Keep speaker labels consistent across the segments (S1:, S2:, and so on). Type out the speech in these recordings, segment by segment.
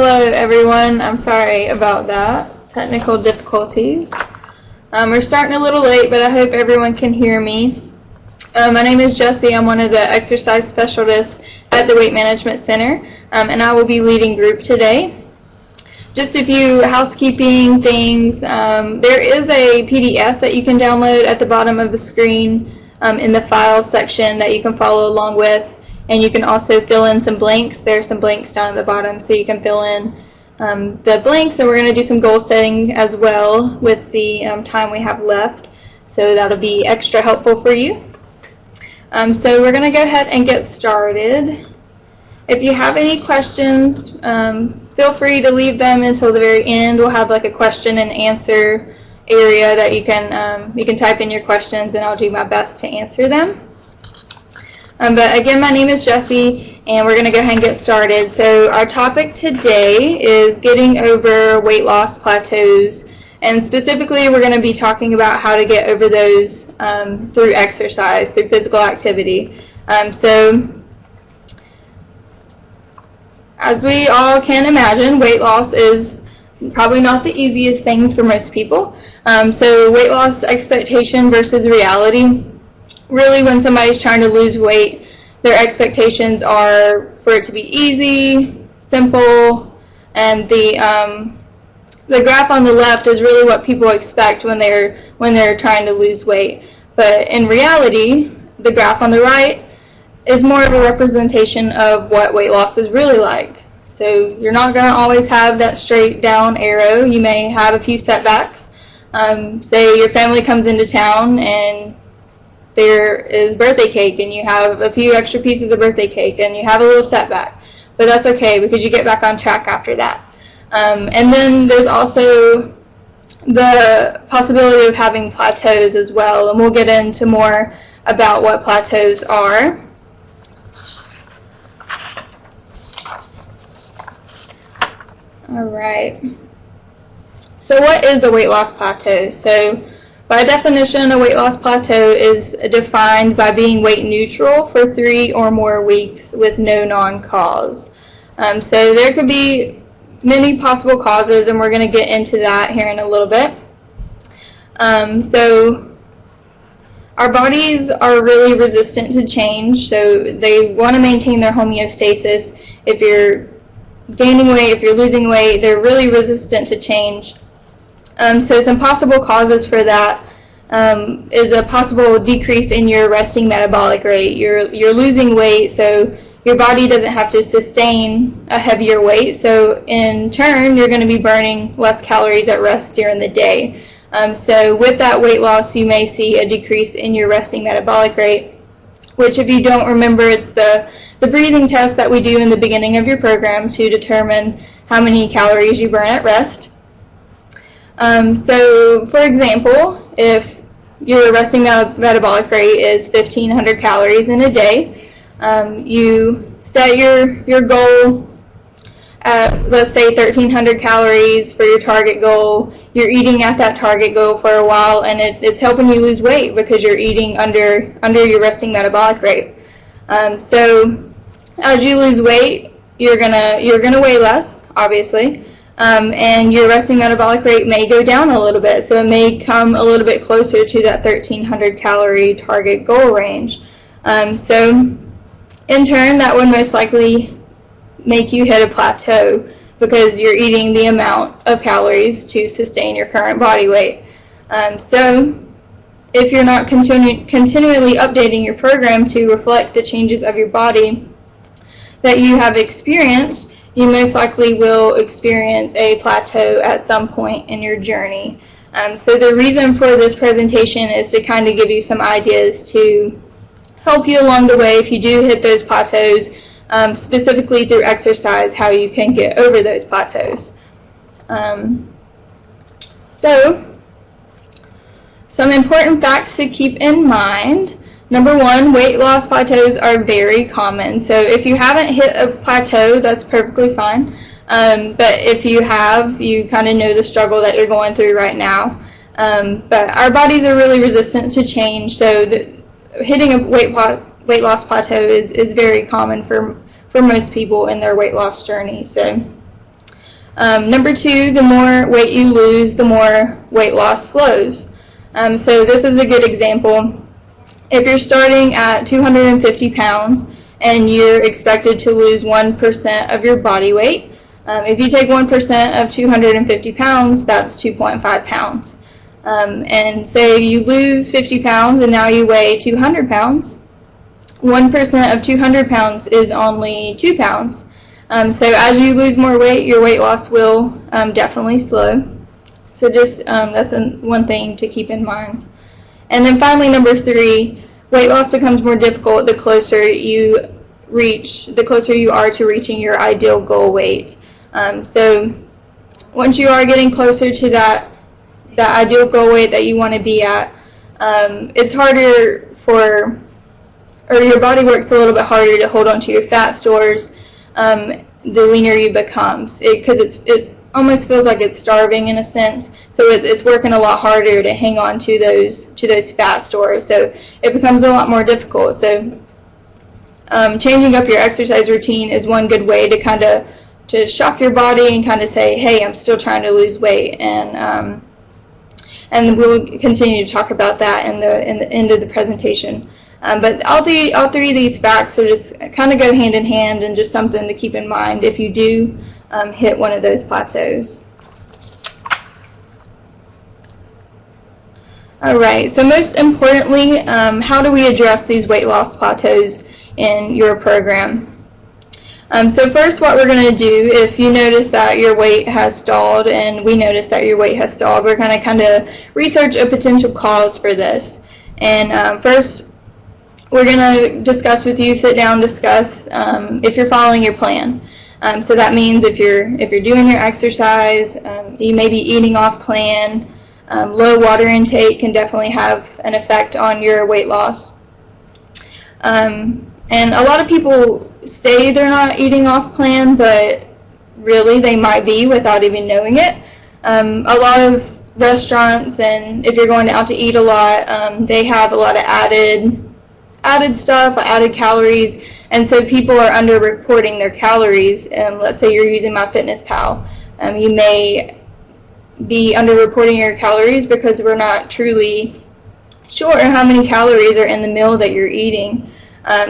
S1: Hello everyone, I'm sorry about that, technical difficulties. We're starting a little late, but I hope everyone can hear me. My name is Jessie. I'm one of the exercise specialists at the Weight Management Center, and I will be leading group today. Just a few housekeeping things. There is a PDF that you can download at the bottom of the screen in the file section that you can follow along with. And you can also fill in some blanks. There are some blanks down at the bottom, so you can fill in the blanks. And we're going to do some goal setting as well with the time we have left. So that'll be extra helpful for you. So we're going to go ahead and get started. If you have any questions, feel free to leave them until the very end. We'll have like a question and answer area that you can type in your questions, and I'll do my best to answer them. But again, my name is Jessie, and we're going to go ahead and get started. So our topic today is getting over weight loss plateaus, and specifically we're going to be talking about how to get over those through exercise, through physical activity. So as we all can imagine, weight loss is probably not the easiest thing for most people. So weight loss expectation versus reality. Really, when somebody's trying to lose weight, their expectations are for it to be easy, simple, and the graph on the left is really what people expect when they're trying to lose weight. But in reality, the graph on the right is more of a representation of what weight loss is really like. So you're not going to always have that straight down arrow. You may have a few setbacks. Say your family comes into town and there is birthday cake, and you have a few extra pieces of birthday cake, and you have a little setback. But that's okay, because you get back on track after that. And then there's also the possibility of having plateaus as well, and we'll get into more about what plateaus are. All right. So what is a weight loss plateau? So by definition, a weight loss plateau is defined by being weight neutral for 3 or more weeks with no non-cause. So there could be many possible causes, and we're going to get into that here in a little bit. So our bodies are really resistant to change, so they want to maintain their homeostasis. If you're gaining weight, if you're losing weight, they're really resistant to change. So some possible causes for that is a possible decrease in your resting metabolic rate. You're losing weight, so your body doesn't have to sustain a heavier weight. So in turn, you're going to be burning less calories at rest during the day. So with that weight loss, you may see a decrease in your resting metabolic rate, which, if you don't remember, it's the breathing test that we do in the beginning of your program to determine how many calories you burn at rest. So, for example, if your resting metabolic rate is 1,500 calories in a day, you set your goal at, let's say, 1,300 calories for your target goal. You're eating at that target goal for a while, and it's helping you lose weight because you're eating under your resting metabolic rate. So, as you lose weight, you're gonna weigh less, obviously. And your resting metabolic rate may go down a little bit, so it may come a little bit closer to that 1,300 calorie target goal range. So in turn, that would most likely make you hit a plateau because you're eating the amount of calories to sustain your current body weight. So if you're not continually updating your program to reflect the changes of your body that you have experienced, you most likely will experience a plateau at some point in your journey. So the reason for this presentation is to kind of give you some ideas to help you along the way if you do hit those plateaus, specifically through exercise, how you can get over those plateaus. So some important facts to keep in mind. Number one, weight loss plateaus are very common. So if you haven't hit a plateau, that's perfectly fine. But if you have, you kind of know the struggle that you're going through right now. But our bodies are really resistant to change, so hitting a weight loss plateau is very common for most people in their weight loss journey. So Number 2, the more weight you lose, the more weight loss slows. So this is a good example. If you're starting at 250 pounds and you're expected to lose 1% of your body weight, if you take 1% of 250 pounds, that's 2.5 pounds. And say you lose 50 pounds and now you weigh 200 pounds, 1% of 200 pounds is only 2 pounds. So as you lose more weight, your weight loss will definitely slow. So just that's one thing to keep in mind. And then finally, number 3, weight loss becomes more difficult the closer you are to reaching your ideal goal weight. So once you are getting closer to that ideal goal weight that you want to be at, it's harder or your body works a little bit harder to hold on to your fat stores the leaner you become, because it almost feels like it's starving in a sense. So it's working a lot harder to hang on to those fat stores. So it becomes a lot more difficult. So changing up your exercise routine is one good way to shock your body and kind of say, hey, I'm still trying to lose weight. And we'll continue to talk about that in the end of the presentation. But all three of these facts are just kind of go hand in hand, and just something to keep in mind if you do hit one of those plateaus. All right, so most importantly, how do we address these weight loss plateaus in your program? So first, what we're going to do, if you notice that your weight has stalled, and we notice that your weight has stalled, we're going to kind of research a potential cause for this. And first, we're going to discuss with you, sit down, discuss if you're following your plan. So that means if you're doing your exercise, you may be eating off plan. Low water intake can definitely have an effect on your weight loss. And a lot of people say they're not eating off plan, but really they might be without even knowing it. A lot of restaurants, and if you're going out to eat a lot, they have a lot of added stuff, added calories, and so people are underreporting their calories. Let's say you're using MyFitnessPal. You may be underreporting your calories because we're not truly sure how many calories are in the meal that you're eating.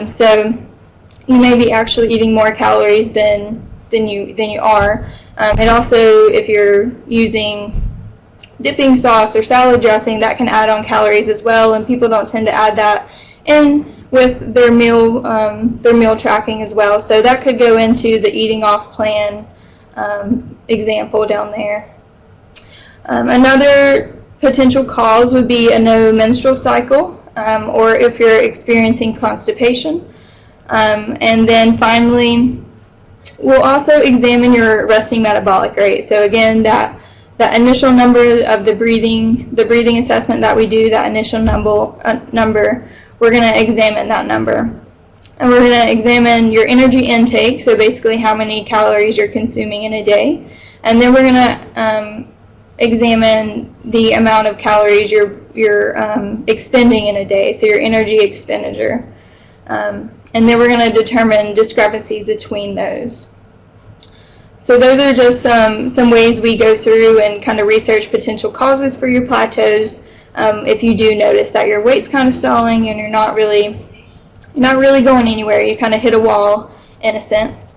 S1: So you may be actually eating more calories than you are. And also, if you're using dipping sauce or salad dressing, that can add on calories as well, and people don't tend to add that in with their meal tracking as well. So that could go into the eating off plan example down there. Another potential cause would be a no menstrual cycle, or if you're experiencing constipation. And then finally, we'll also examine your resting metabolic rate. So again, that initial number of the breathing assessment that we do, that initial number, we're going to examine that number. And we're going to examine your energy intake, so basically how many calories you're consuming in a day. And then we're going to examine the amount of calories you're expending in a day, so your energy expenditure. And then we're going to determine discrepancies between those. So those are just some ways we go through and kind of research potential causes for your plateaus. If you do notice that your weight's kind of stalling and you're not really going anywhere, you kind of hit a wall in a sense.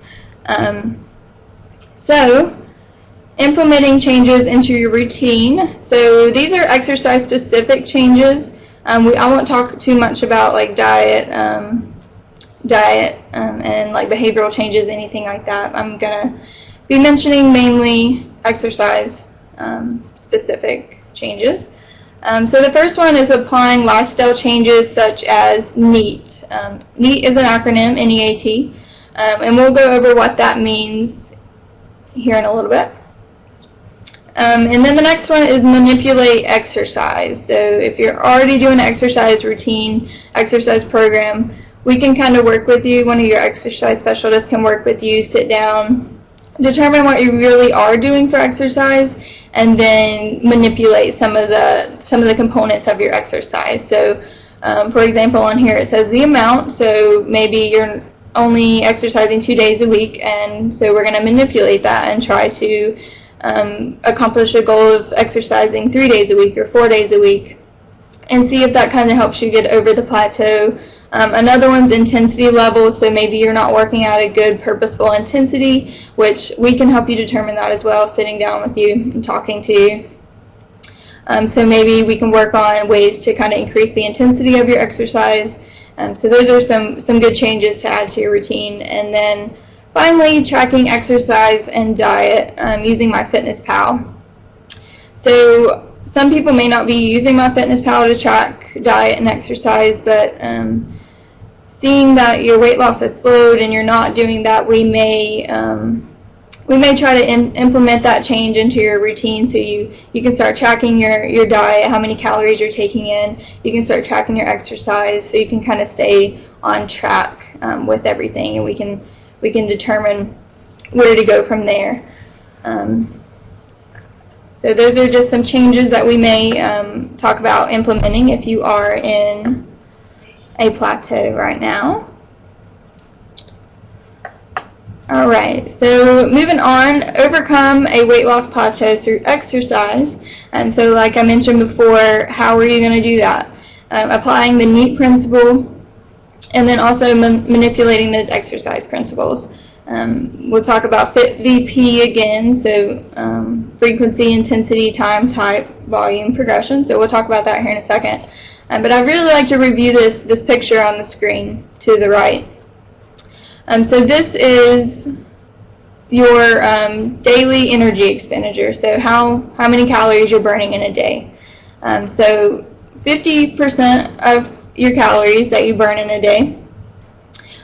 S1: So implementing changes into your routine. So these are exercise specific changes. I won't talk too much about like diet and like behavioral changes, anything like that. I'm gonna be mentioning mainly exercise specific changes. So the first one is applying lifestyle changes such as NEAT. NEAT is an acronym, N-E-A-T, and we'll go over what that means here in a little bit. And then the next one is manipulate exercise. So if you're already doing an exercise routine, exercise program, we can kind of work with you. One of your exercise specialists can work with you, sit down, determine what you really are doing for exercise, and then manipulate some of the components of your exercise. So for example, on here it says the amount. So maybe you're only exercising 2 days a week, and so we're going to manipulate that and try to accomplish a goal of exercising 3 days a week or 4 days a week, and see if that kind of helps you get over the plateau. Another one's intensity level, so maybe you're not working at a good purposeful intensity, which we can help you determine that as well, sitting down with you and talking to you. So maybe we can work on ways to kind of increase the intensity of your exercise. So those are some good changes to add to your routine. And then finally, tracking exercise and diet using MyFitnessPal. So some people may not be using MyFitnessPal to track diet and exercise, but seeing that your weight loss has slowed and you're not doing that, we may try to implement that change into your routine, so you can start tracking your diet, how many calories you're taking in. You can start tracking your exercise, so you can kind of stay on track with everything, and we can determine where to go from there. So those are just some changes that we may talk about implementing if you are in a plateau right now. All right, so moving on, overcome a weight loss plateau through exercise. So like I mentioned before, how are you going to do that? Applying the NEAT principle, and then also manipulating those exercise principles. We'll talk about FIT-VP again, so frequency, intensity, time, type, volume, progression. So we'll talk about that here in a second. But I'd really like to review this picture on the screen to the right. So this is your daily energy expenditure, so how many calories you're burning in a day. So 50% of your calories that you burn in a day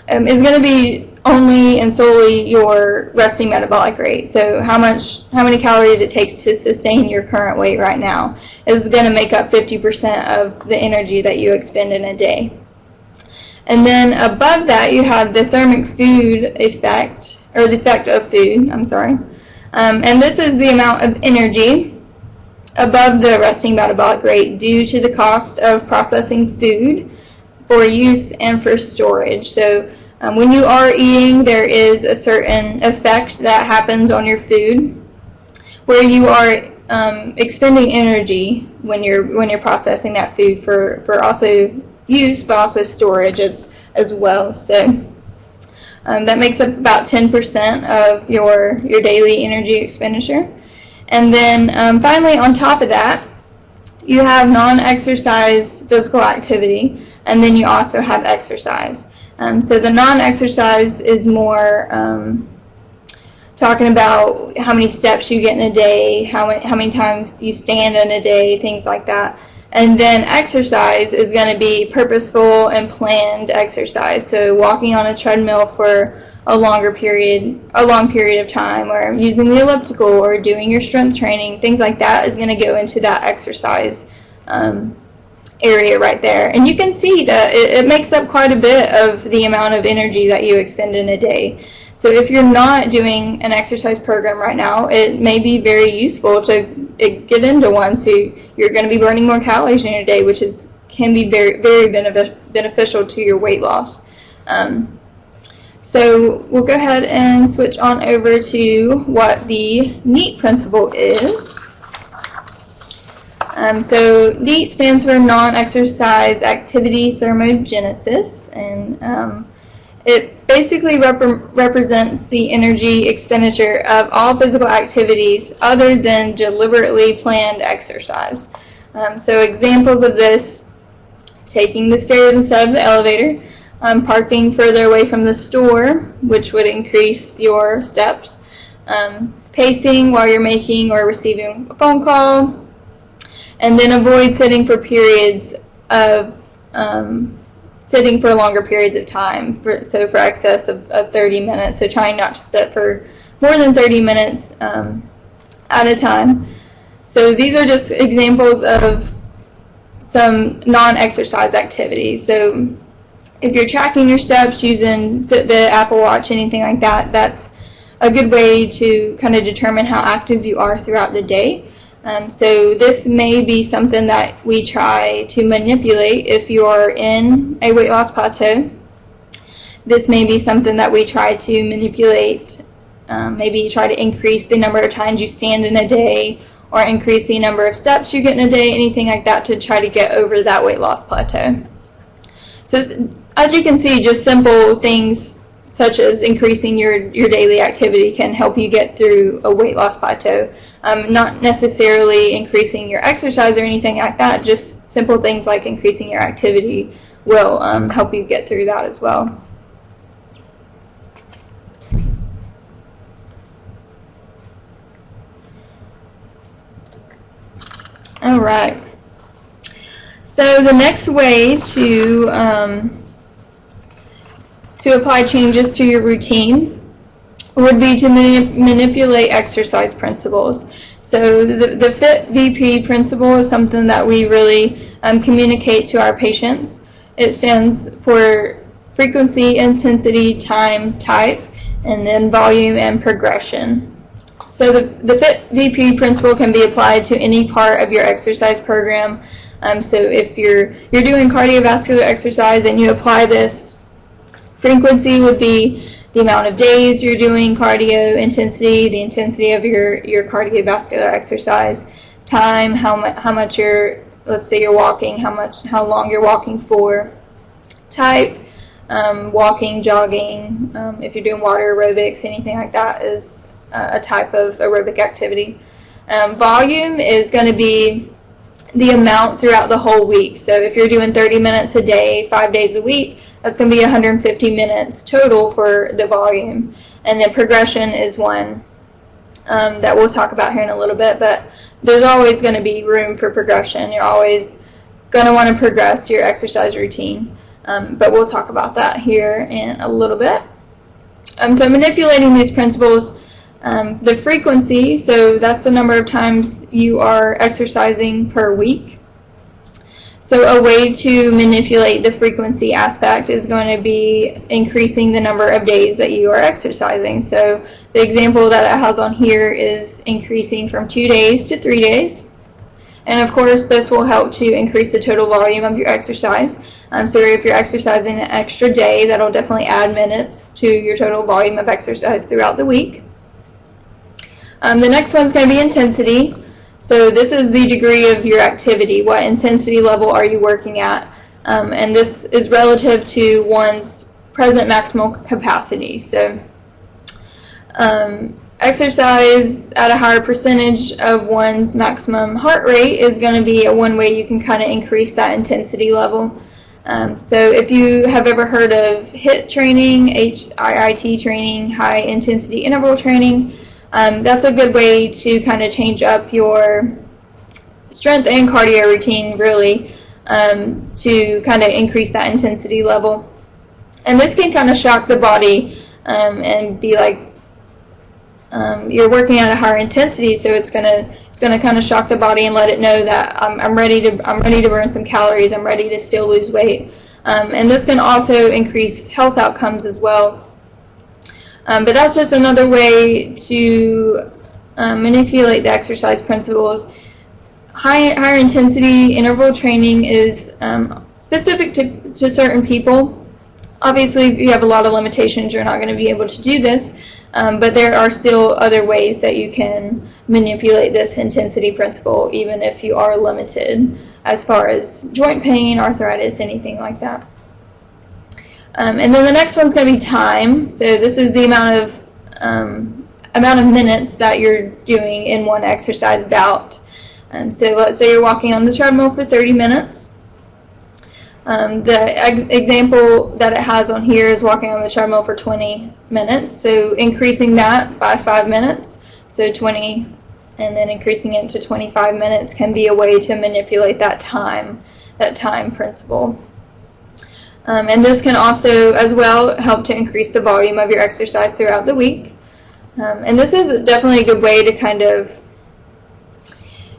S1: is going to be only and solely your resting metabolic rate. So how many calories it takes to sustain your current weight right now is going to make up 50% of the energy that you expend in a day. And then above that, you have the thermic food effect, or the effect of food, I'm sorry. And this is the amount of energy above the resting metabolic rate due to the cost of processing food for use and for storage. So when you are eating, there is a certain effect that happens on your food where you are expending energy when you're processing that food for also use, but also storage as well. So that makes up about 10% of your daily energy expenditure. And then finally, on top of that, you have non-exercise physical activity, and then you also have exercise. So the non-exercise is more talking about how many steps you get in a day, how many times you stand in a day, things like that. And then exercise is going to be purposeful and planned exercise. So walking on a treadmill for a long period of time, or using the elliptical, or doing your strength training, things like that is going to go into that exercise area right there. And you can see that it makes up quite a bit of the amount of energy that you expend in a day. So if you're not doing an exercise program right now, it may be very useful to get into one, so you're going to be burning more calories in your day, which can be very, very beneficial to your weight loss. So we'll go ahead and switch on over to what the NEAT principle is. So NEAT stands for Non-Exercise Activity Thermogenesis, and it basically represents the energy expenditure of all physical activities other than deliberately planned exercise. So examples of this: taking the stairs instead of the elevator, parking further away from the store, which would increase your steps, pacing while you're making or receiving a phone call, and then avoid sitting for longer periods of time, so for excess of 30 minutes, so trying not to sit for more than 30 minutes at a time. So these are just examples of some non-exercise activities. So if you're tracking your steps using Fitbit, Apple Watch, anything like that, that's a good way to kind of determine how active you are throughout the day. So this may be something that we try to manipulate if you are in a weight loss plateau. this may be something that we try to manipulate. Maybe you try to increase the number of times you stand in a day, or increase the number of steps you get in a day, anything like that, to try to get over that weight loss plateau. So as you can see, just simple things such as increasing your daily activity can help you get through a weight loss plateau. Not necessarily increasing your exercise or anything like that, just simple things like increasing your activity will help you get through that as well. All right. So the next way to apply changes to your routine would be to manipulate exercise principles. So the FIT VP principle is something that we really communicate to our patients. It stands for frequency, intensity, time, type, and then volume and progression. So the FIT VP principle can be applied to any part of your exercise program. So if you're doing cardiovascular exercise and you apply this, frequency would be the amount of days you're doing cardio, intensity, the intensity of your cardiovascular exercise, time, how much let's say you're walking, how long you're walking for, type, walking, jogging, if you're doing water aerobics, anything like that is a type of aerobic activity. Volume is going to be the amount throughout the whole week. So if you're doing 30 minutes a day, 5 days a week, that's going to be 150 minutes total for the volume. And then progression is one that we'll talk about here in a little bit, but there's always going to be room for progression. You're always going to want to progress your exercise routine, but we'll talk about that here in a little bit. So manipulating these principles, the frequency, so that's the number of times you are exercising per week. So a way to manipulate the frequency aspect is going to be increasing the number of days that you are exercising. So the example that it has on here is increasing from 2 days to 3 days. And of course, this will help to increase the total volume of your exercise. So if you're exercising an extra day, that'll definitely add minutes to your total volume of exercise throughout the week. The next one's going to be intensity. So this is the degree of your activity. What intensity level are you working at? And this is relative to one's present maximal capacity. So exercise at a higher percentage of one's maximum heart rate is going to be one way you can kind of increase that intensity level. So if you have ever heard of HIIT training, HIIT training, high intensity interval training, that's a good way to kind of change up your strength and cardio routine, really, to kind of increase that intensity level. And this can kind of shock the body and be like you're working at a higher intensity, so it's gonna kind of shock the body and let it know that I'm ready to burn some calories. I'm ready to still lose weight. And this can also increase health outcomes as well. But that's just another way to manipulate the exercise principles. Higher intensity interval training is specific to certain people. Obviously, if you have a lot of limitations, you're not going to be able to do this, but there are still other ways that you can manipulate this intensity principle, even if you are limited as far as joint pain, arthritis, anything like that. And then the next one's going to be time. So this is the amount of minutes that you're doing in one exercise bout. So let's say you're walking on the treadmill for 30 minutes. The example that it has on here is walking on the treadmill for 20 minutes. So increasing that by 5 minutes, so 20, and then increasing it to 25 minutes can be a way to manipulate that time principle. And this can also, as well, help to increase the volume of your exercise throughout the week. And this is definitely a good way to kind of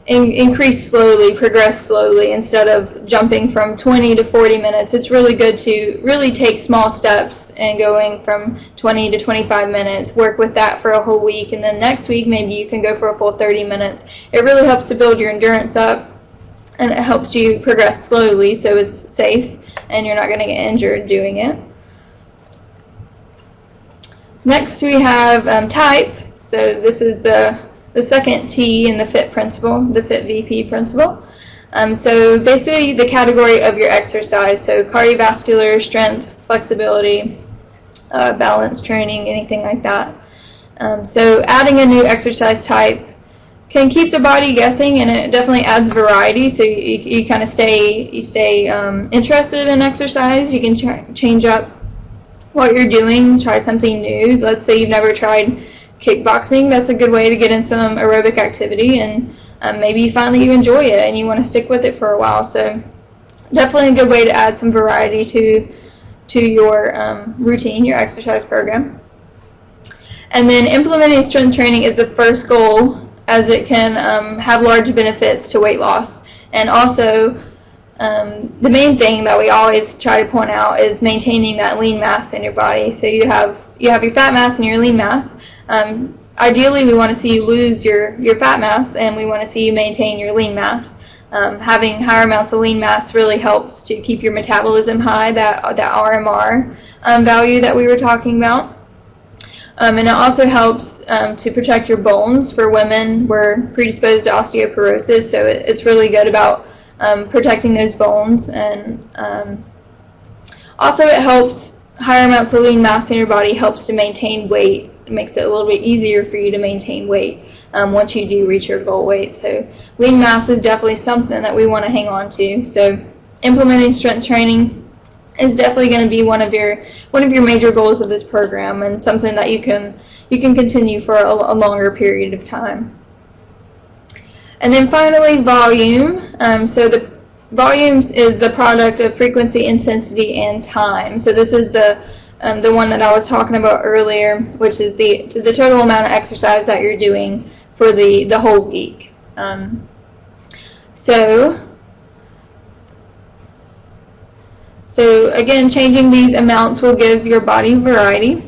S1: increase slowly, progress slowly, instead of jumping from 20 to 40 minutes. It's really good to really take small steps and going from 20 to 25 minutes, work with that for a whole week, and then next week maybe you can go for a full 30 minutes. It really helps to build your endurance up, and it helps you progress slowly so it's safe and you're not going to get injured doing it. Next we have type. So this is the second T in the FIT principle, the FIT VP principle. So basically the category of your exercise, so cardiovascular, strength, flexibility, balance training, anything like that. So adding a new exercise type can keep the body guessing, and it definitely adds variety. So you kind of stay interested in exercise. You can change up what you're doing, try something new. So let's say you've never tried kickboxing. That's a good way to get in some aerobic activity, and maybe you find that you enjoy it and you want to stick with it for a while. So definitely a good way to add some variety to your routine, your exercise program. And then implementing strength training is the first goal, as it can have large benefits to weight loss. And also, the main thing that we always try to point out is maintaining that lean mass in your body. So you have your fat mass and your lean mass. Ideally, we want to see you lose your fat mass, and we want to see you maintain your lean mass. Having higher amounts of lean mass really helps to keep your metabolism high, that RMR value that we were talking about. And it also helps to protect your bones. For women, we're predisposed to osteoporosis, so it's really good about protecting those bones. And also it helps, higher amounts of lean mass in your body helps to maintain weight. It makes it a little bit easier for you to maintain weight once you do reach your goal weight. So lean mass is definitely something that we want to hang on to. So implementing strength training is definitely going to be one of your major goals of this program, and something that you can continue for a longer period of time. And then finally, volume. So the volumes is the product of frequency, intensity, and time. So this is the one that I was talking about earlier, which is the total amount of exercise that you're doing for the whole week. So again, changing these amounts will give your body variety.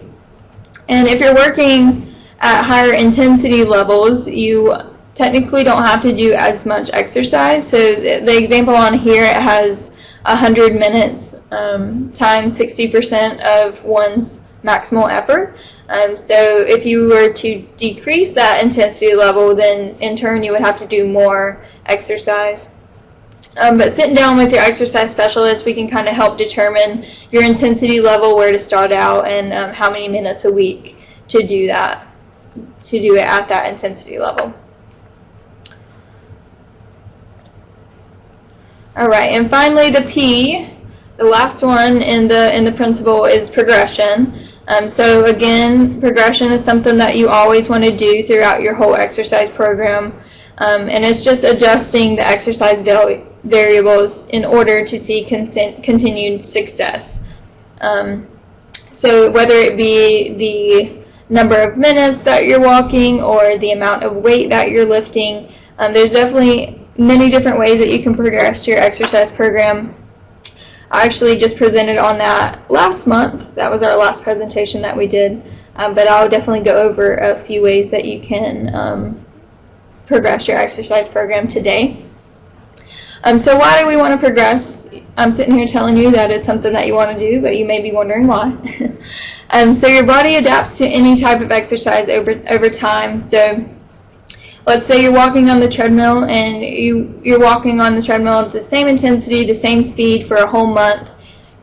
S1: And if you're working at higher intensity levels, you technically don't have to do as much exercise. So the example on here, it has 100 minutes times 60% of one's maximal effort. So if you were to decrease that intensity level, then in turn you would have to do more exercise. But sitting down with your exercise specialist, we can kind of help determine your intensity level, where to start out, and how many minutes a week to do it at that intensity level. All right, and finally the P, the last one in the principle, is progression. So again, progression is something that you always want to do throughout your whole exercise program, and it's just adjusting the exercise variables in order to see continued success. So whether it be the number of minutes that you're walking or the amount of weight that you're lifting, there's definitely many different ways that you can progress your exercise program. I actually just presented on that last month. That was our last presentation that we did, but I'll definitely go over a few ways that you can progress your exercise program today. So why do we want to progress? I'm sitting here telling you that it's something that you want to do, but you may be wondering why. So your body adapts to any type of exercise over time. So let's say you're walking on the treadmill, and you're walking on the treadmill at the same intensity, the same speed for a whole month.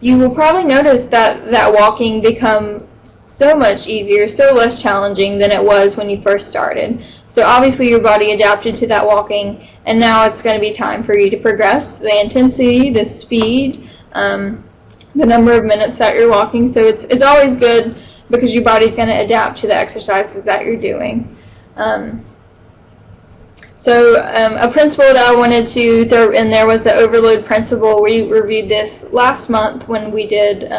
S1: You will probably notice that walking become so much easier, so less challenging than it was when you first started. So obviously your body adapted to that walking, and now it's going to be time for you to progress the intensity, the speed, the number of minutes that you're walking. So it's always good, because your body's going to adapt to the exercises that you're doing. So a principle that I wanted to throw in there was the overload principle. We reviewed this last month when we did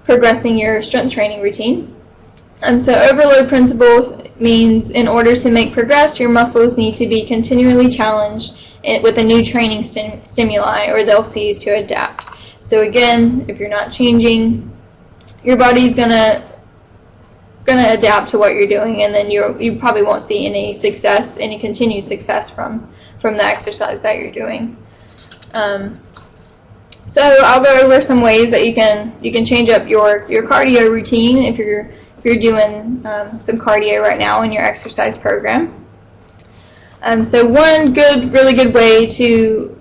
S1: progressing your strength training routine. So overload principle means in order to make progress, your muscles need to be continually challenged with a new training stimuli, or they'll cease to adapt. So again, if you're not changing, your body's gonna adapt to what you're doing, and then you probably won't see any success, any continued success from the exercise that you're doing. So I'll go over some ways that you can change up your cardio routine if you're you're doing some cardio right now in your exercise program. So one really good way to,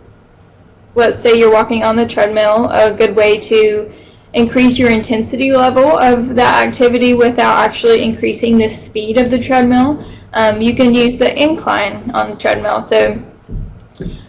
S1: let's say you're walking on the treadmill, a good way to increase your intensity level of that activity without actually increasing the speed of the treadmill. You can use the incline on the treadmill. So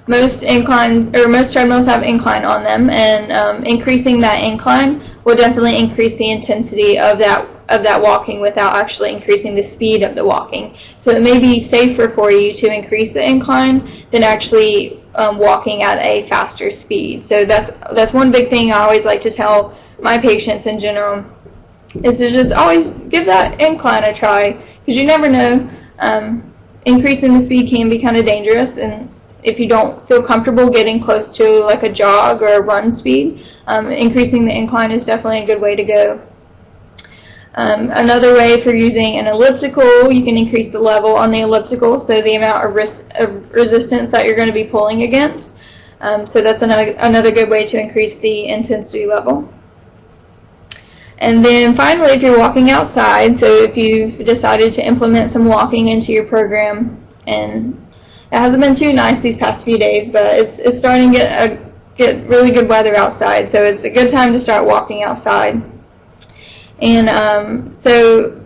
S1: most treadmills have incline on them, and increasing that incline will definitely increase the intensity of that walking without actually increasing the speed of the walking. So it may be safer for you to increase the incline than actually walking at a faster speed. So that's one big thing I always like to tell my patients in general, is to just always give that incline a try, because you never know. Increasing the speed can be kind of dangerous, and if you don't feel comfortable getting close to like a jog or a run speed, increasing the incline is definitely a good way to go. Another way, for using an elliptical, you can increase the level on the elliptical, so the amount of resistance that you're going to be pulling against. So that's another good way to increase the intensity level. And then finally, if you're walking outside, so if you've decided to implement some walking into your program, and it hasn't been too nice these past few days, but it's starting to get really good weather outside, so it's a good time to start walking outside. And so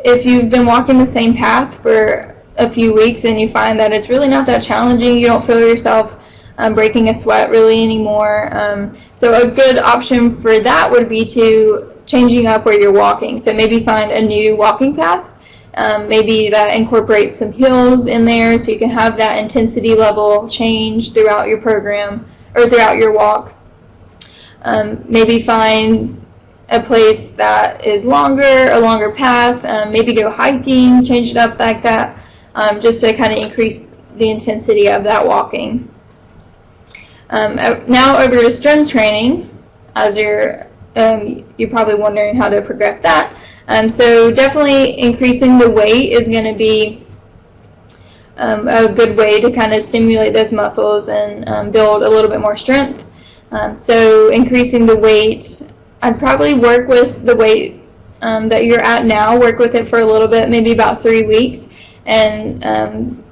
S1: if you've been walking the same path for a few weeks and you find that it's really not that challenging, you don't feel yourself breaking a sweat really anymore, so a good option for that would be to changing up where you're walking. So maybe find a new walking path, maybe that incorporates some hills in there, so you can have that intensity level change throughout your program or throughout your walk. Maybe find a place that is a longer path, maybe go hiking, change it up like that, just to kind of increase the intensity of that walking. Now over to strength training, as you're probably wondering how to progress that. So definitely increasing the weight is going to be a good way to kind of stimulate those muscles and build a little bit more strength. So increasing the weight, I'd probably work with the weight that you're at now, work with it for a little bit, maybe about 3 weeks, and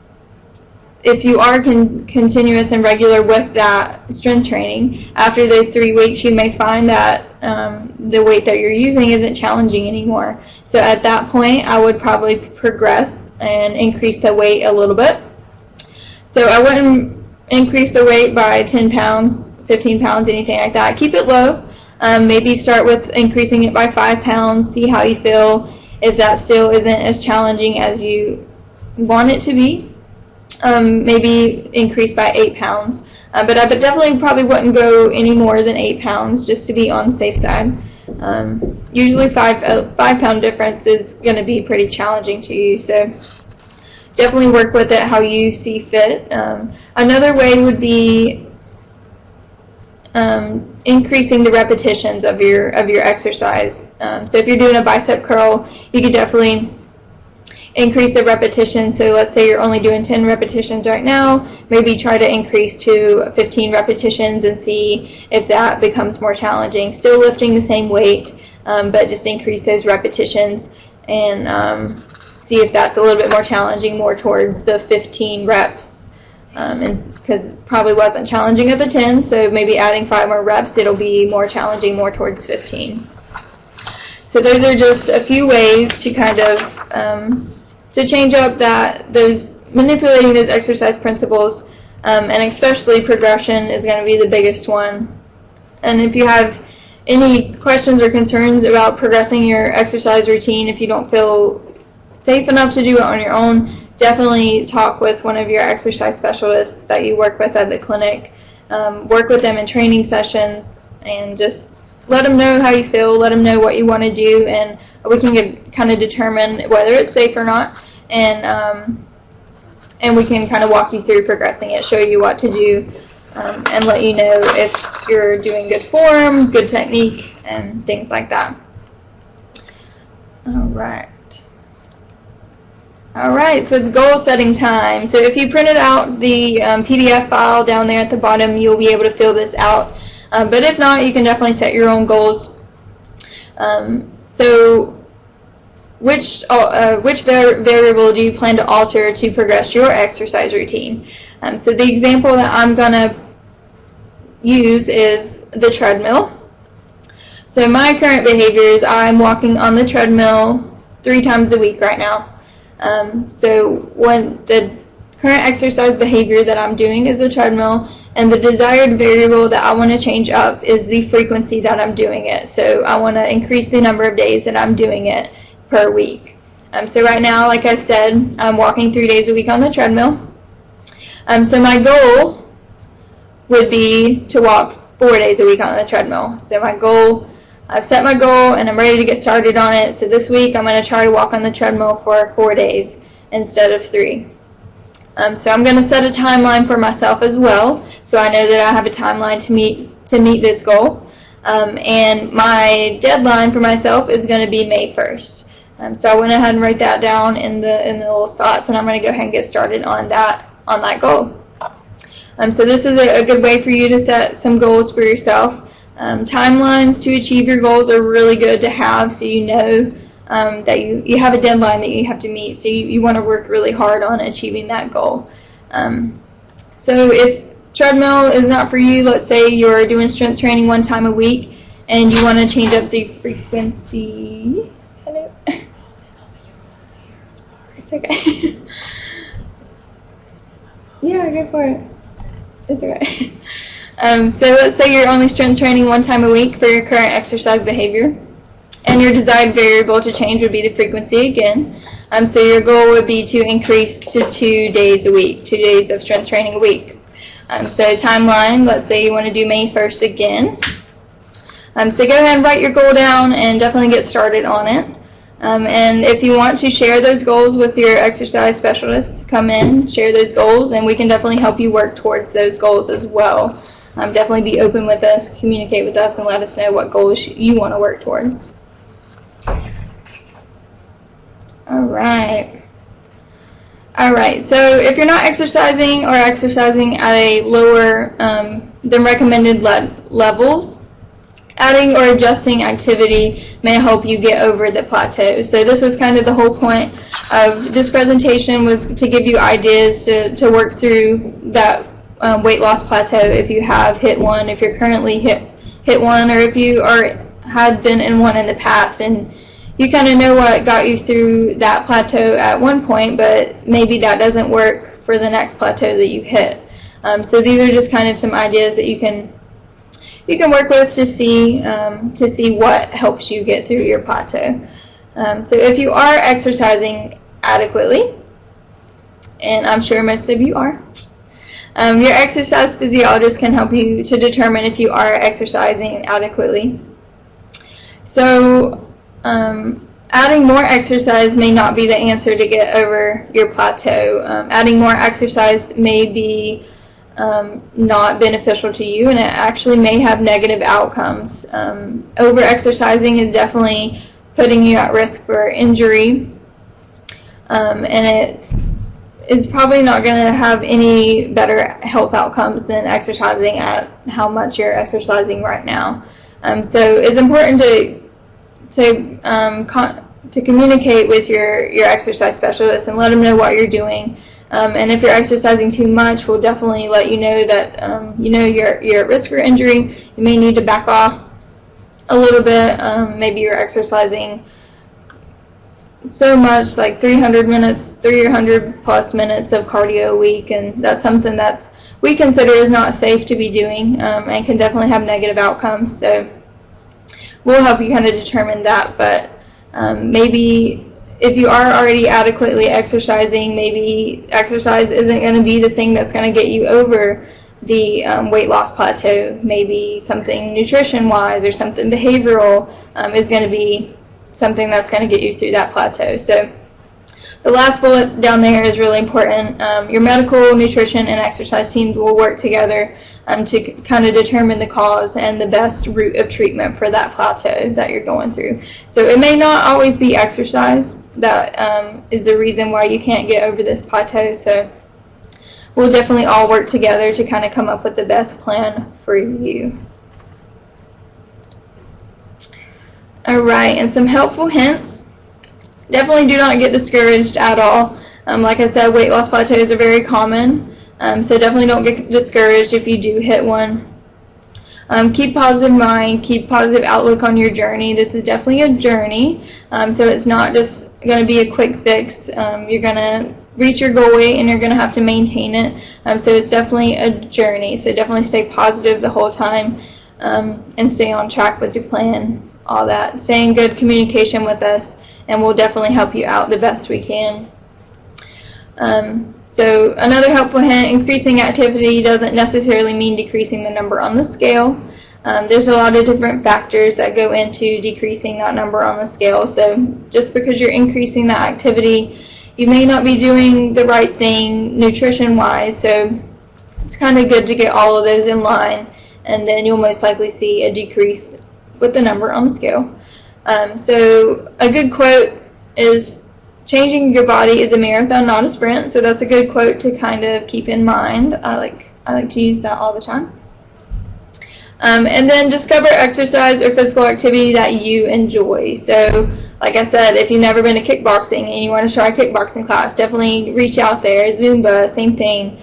S1: if you are continuous and regular with that strength training, after those 3 weeks you may find that the weight that you're using isn't challenging anymore. So at that point I would probably progress and increase the weight a little bit. So I wouldn't increase the weight by 10 pounds, 15 pounds, anything like that. Keep it low. Maybe start with increasing it by 5 pounds, see how you feel. If that still isn't as challenging as you want it to be, maybe increase by 8 pounds. But I definitely probably wouldn't go any more than 8 pounds, just to be on the safe side. Usually 5 pound difference is going to be pretty challenging to you, so definitely work with it how you see fit. Another way would be increasing the repetitions of your exercise. So if you're doing a bicep curl, you could definitely increase the repetition. So let's say you're only doing 10 repetitions right now, maybe try to increase to 15 repetitions and see if that becomes more challenging. Still lifting the same weight, but just increase those repetitions and see if that's a little bit more challenging, more towards the 15 reps. And because it probably wasn't challenging at the 10, so maybe adding 5 more reps, it'll be more challenging, more towards 15. So those are just a few ways to kind of to change up manipulating those exercise principles, and especially progression is going to be the biggest one. And if you have any questions or concerns about progressing your exercise routine, if you don't feel safe enough to do it on your own, definitely talk with one of your exercise specialists that you work with at the clinic. Work with them in training sessions and just let them know how you feel, let them know what you want to do, and we can kind of determine whether it's safe or not, and we can kind of walk you through progressing it, show you what to do, and let you know if you're doing good form, good technique, and things like that. Alright, so it's goal setting time. So if you printed out the PDF file down there at the bottom, you'll be able to fill this out. But if not, you can definitely set your own goals. So which variable do you plan to alter to progress your exercise routine? So the example that I'm going to use is the treadmill. So my current behavior is I'm walking on the treadmill 3 times a week right now. So when the current exercise behavior that I'm doing is a treadmill, and the desired variable that I want to change up is the frequency that I'm doing it. So I want to increase the number of days that I'm doing it per week. So right now, like I said, I'm walking 3 days a week on the treadmill. So my goal would be to walk 4 days a week on the treadmill. So my goal, I've set my goal and I'm ready to get started on it. So this week I'm going to try to walk on the treadmill for 4 days instead of 3. So I'm going to set a timeline for myself as well, so I know that I have a timeline to meet this goal. And my deadline for myself is going to be May 1st. So I went ahead and wrote that down in the little slots, and I'm going to go ahead and get started on that goal. So this is a good way for you to set some goals for yourself. Timelines to achieve your goals are really good to have, so you know that you have a deadline that you have to meet, so you want to work really hard on achieving that goal. So if treadmill is not for you, let's say you're doing strength training 1 time a week and you want to change up the frequency. Hello? It's okay. Yeah, go for it. It's okay. So let's say you're only strength training 1 time a week for your current exercise behavior, and your desired variable to change would be the frequency again. So your goal would be to increase to 2 days a week, 2 days of strength training a week. So timeline, let's say you want to do May 1st again. So go ahead and write your goal down and definitely get started on it. And if you want to share those goals with your exercise specialist, come in, share those goals, and we can definitely help you work towards those goals as well. Definitely be open with us, communicate with us, and let us know what goals you want to work towards. Alright, so if you're not exercising or exercising at a lower than recommended levels, adding or adjusting activity may help you get over the plateau. So this was kind of the whole point of this presentation, was to give you ideas to work through that weight loss plateau if you have hit one, if you're currently hit one, or if you had been in one in the past and you kind of know what got you through that plateau at one point, but maybe that doesn't work for the next plateau that you hit. So these are just kind of some ideas that you can work with to see what helps you get through your plateau. So if you are exercising adequately, and I'm sure most of you are, your exercise physiologist can help you to determine if you are exercising adequately. So adding more exercise may not be the answer to get over your plateau. Adding more exercise may be not beneficial to you, and it actually may have negative outcomes. Over-exercising is definitely putting you at risk for injury, and it is probably not going to have any better health outcomes than exercising at how much you're exercising right now. So it's important to communicate with your exercise specialist and let them know what you're doing. And if you're exercising too much, we'll definitely let you know that you're at risk for injury. You may need to back off a little bit. Maybe you're exercising so much, like 300 plus minutes of cardio a week, and that's something that we consider is not safe to be doing, and can definitely have negative outcomes. So we'll help you kind of determine that. But maybe if you are already adequately exercising, maybe exercise isn't going to be the thing that's going to get you over the weight loss plateau. Maybe something nutrition-wise or something behavioral is going to be something that's going to get you through that plateau. So the last bullet down there is really important. Your medical, nutrition, and exercise teams will work together to kind of determine the cause and the best route of treatment for that plateau that you're going through. So it may not always be exercise that is the reason why you can't get over this plateau. So we'll definitely all work together to kind of come up with the best plan for you. Alright, and some helpful hints definitely do not get discouraged at all. Like I said, weight loss plateaus are very common, so definitely don't get discouraged if you do hit one. Keep positive mind, keep positive outlook on your journey. This is definitely a journey, so it's not just going to be a quick fix. You're going to reach your goal weight and you're going to have to maintain it, so it's definitely a journey. So definitely stay positive the whole time, and stay on track with your plan, all that. Stay in good communication with us, and we'll definitely help you out the best we can. So another helpful hint, increasing activity doesn't necessarily mean decreasing the number on the scale. There's a lot of different factors that go into decreasing that number on the scale. So just because you're increasing that activity, you may not be doing the right thing nutrition-wise. So it's kind of good to get all of those in line, and then you'll most likely see a decrease with the number on the scale. So a good quote is, "Changing your body is a marathon, not a sprint." So that's a good quote to kind of keep in mind. I like to use that all the time. And then discover exercise or physical activity that you enjoy. So like I said, if you've never been to kickboxing and you want to try a kickboxing class, definitely reach out there. Zumba, same thing.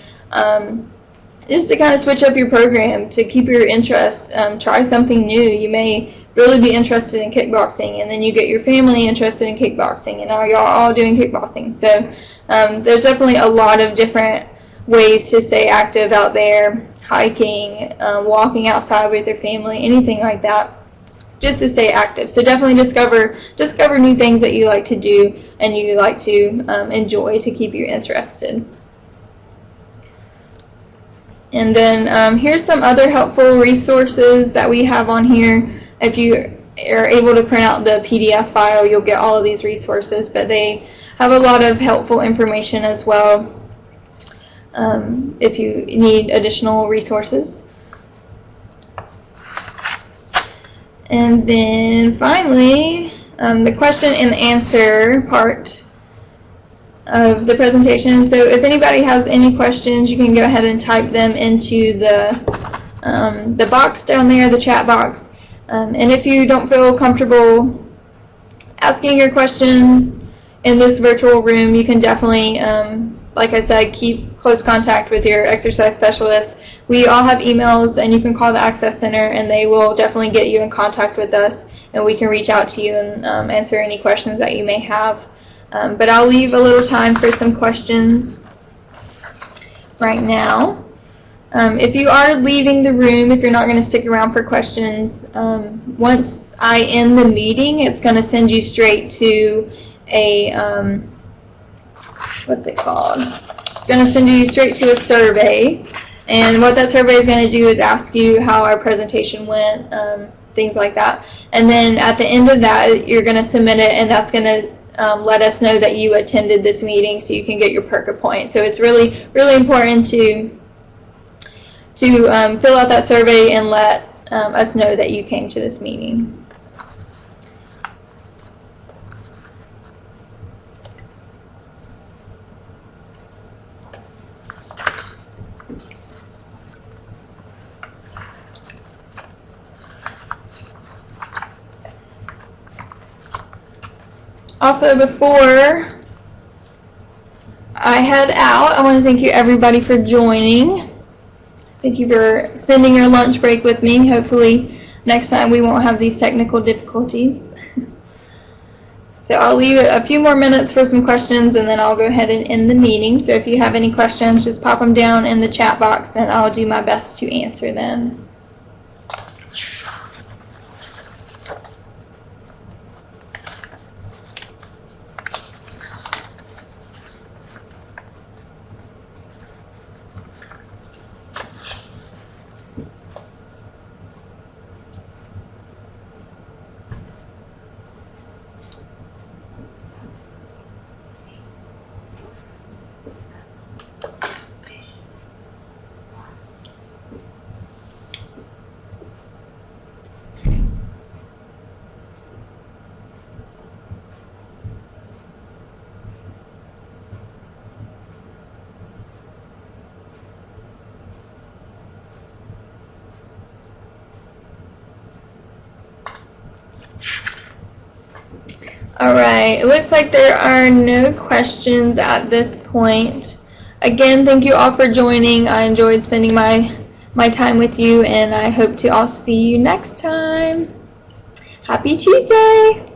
S1: Just to kind of switch up your program, to keep your interest. Try something new. You may really be interested in kickboxing, and then you get your family interested in kickboxing, and now y'all all doing kickboxing. So there's definitely a lot of different ways to stay active out there, hiking, walking outside with your family, anything like that, just to stay active. So definitely discover new things that you like to do and you like to enjoy, to keep you interested. And then here's some other helpful resources that we have on here. If you are able to print out the PDF file, you'll get all of these resources, but they have a lot of helpful information as well, if you need additional resources. And then finally, the question and answer part of the presentation. So if anybody has any questions, you can go ahead and type them into the box down there, the chat box. And if you don't feel comfortable asking your question in this virtual room, you can definitely, like I said, keep close contact with your exercise specialist. We all have emails, and you can call the Access Center, and they will definitely get you in contact with us, and we can reach out to you and answer any questions that you may have. But I'll leave a little time for some questions right now. If you are leaving the room, if you're not going to stick around for questions, once I end the meeting, it's going to send you straight to a, what's it called? It's going to send you straight to a survey. And what that survey is going to do is ask you how our presentation went, things like that. And then at the end of that, you're going to submit it, and that's going to let us know that you attended this meeting, so you can get your PERCA point. So it's really, really important to fill out that survey and let us know that you came to this meeting. Also, before I head out, I want to thank you everybody for joining. Thank you for spending your lunch break with me. Hopefully next time we won't have these technical difficulties. So I'll leave it a few more minutes for some questions, and then I'll go ahead and end the meeting. So if you have any questions, just pop them down in the chat box, and I'll do my best to answer them. Alright, it looks like there are no questions at this point. Again, thank you all for joining. I enjoyed spending my time with you, and I hope to all see you next time. Happy Tuesday!